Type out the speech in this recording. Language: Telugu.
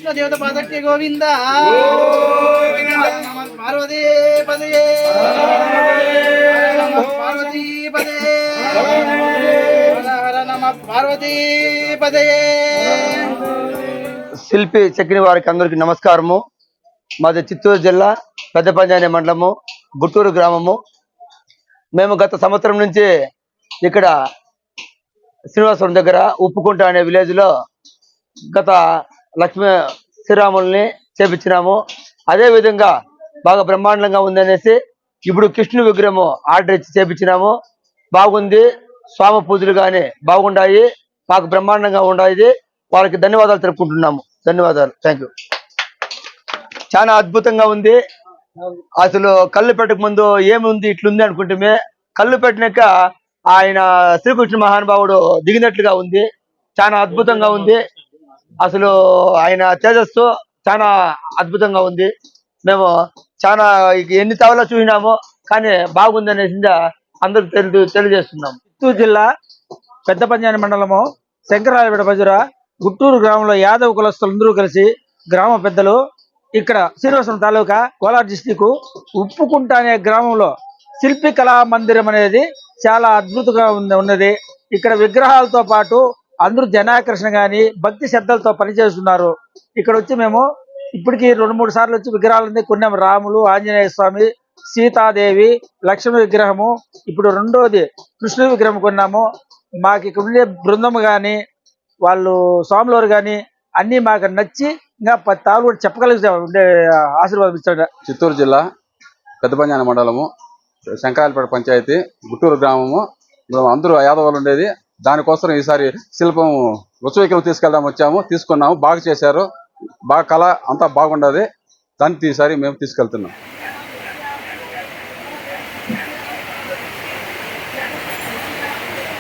కృష్ణ దేవత పాదక్య గోవింద పార్వతీ పదయే పార్వతీ పదయే హర నమ పార్వతీ పదయే. శిల్పి చక్రి వారికి అందరికి నమస్కారము. మాది చిత్తూరు జిల్లా పెద్ద పంజాని మండలము గుట్టూరు గ్రామము. మేము గత సంవత్సరం నుంచి ఇక్కడ శ్రీనివాసపురం దగ్గర ఉప్పుకుంట అనే విలేజ్ లో గత లక్ష్మీ శ్రీరాముల్ని చేపించినాము. అదే విధంగా బాగా బ్రహ్మాండంగా ఉందనేసి ఇప్పుడు కృష్ణుని విగ్రహము ఆర్డర్ ఇచ్చి చేపించినాము. బాగుంది. స్వామి పూజలు కానీ బాగుండాయి. మాకు బ్రహ్మాండంగా ఉండాయి. వాళ్ళకి ధన్యవాదాలు తెలుపుకుంటున్నాము. ధన్యవాదాలు. Thank you. చాలా అద్భుతంగా ఉంది. అసలు కళ్ళు పెట్టక ముందు ఏముంది ఇట్లుంది అనుకుంటే కళ్ళు పెట్టినాక ఆయన శ్రీకృష్ణ మహానుభావుడు దిగినట్లుగా ఉంది. చాలా అద్భుతంగా ఉంది. అసలు ఆయన తేజస్సు చాలా అద్భుతంగా ఉంది. మేము చాలా ఎన్ని తవలో చూసినామో కానీ బాగుంది అనేసి అందరూ తెలియజేస్తున్నాం. చిత్తూరు జిల్లా పెద్ద పంజాని మండలము శంకరాయపేట బజుర గుట్టూరు గ్రామంలో యాదవ కులస్తులందరూ కలిసి గ్రామ పెద్దలు ఇక్కడ శ్రీనివాసపురం తాలూకా కోలార్ డిస్టిక్ ఉప్పుకుంట అనే గ్రామంలో శిల్పి కళా మందిరం అనేది చాలా అద్భుతంగా ఉన్నది. ఇక్కడ విగ్రహాలతో పాటు అందరూ జనాకర్షణ గాని భక్తి శ్రద్ధలతో పనిచేస్తున్నారు. ఇక్కడ వచ్చి మేము ఇప్పటికి 2-3 సార్లు వచ్చి విగ్రహాలన్నీ కొన్నాము. రాములు, ఆంజనేయ స్వామి, సీతాదేవి, లక్ష్మణ విగ్రహము, ఇప్పుడు రెండోది కృష్ణ విగ్రహం కొన్నాము. మాకు ఇక్కడ ఉండే బృందం కానీ వాళ్ళు స్వాములవారు కానీ అన్నీ మాకు నచ్చి ఇంకా 10 తాళ్ళు కూడా చెప్పగలిగితే ఉండే ఆశీర్వాదం ఇస్తాడు. చిత్తూరు జిల్లా పెద్ద పంజాని మండలము శంకరాయపేట పంచాయతీ గుట్టూరు గ్రామము. అందరూ యాదవులు ఉండేది. దానికోసం ఈసారి శిల్పం ఉత్సవికలు తీసుకున్నాము. బాగా చేశారు. బాగా కళ అంతా బాగుండదు. దాన్ని ఈసారి మేము తీసుకెళ్తున్నాం.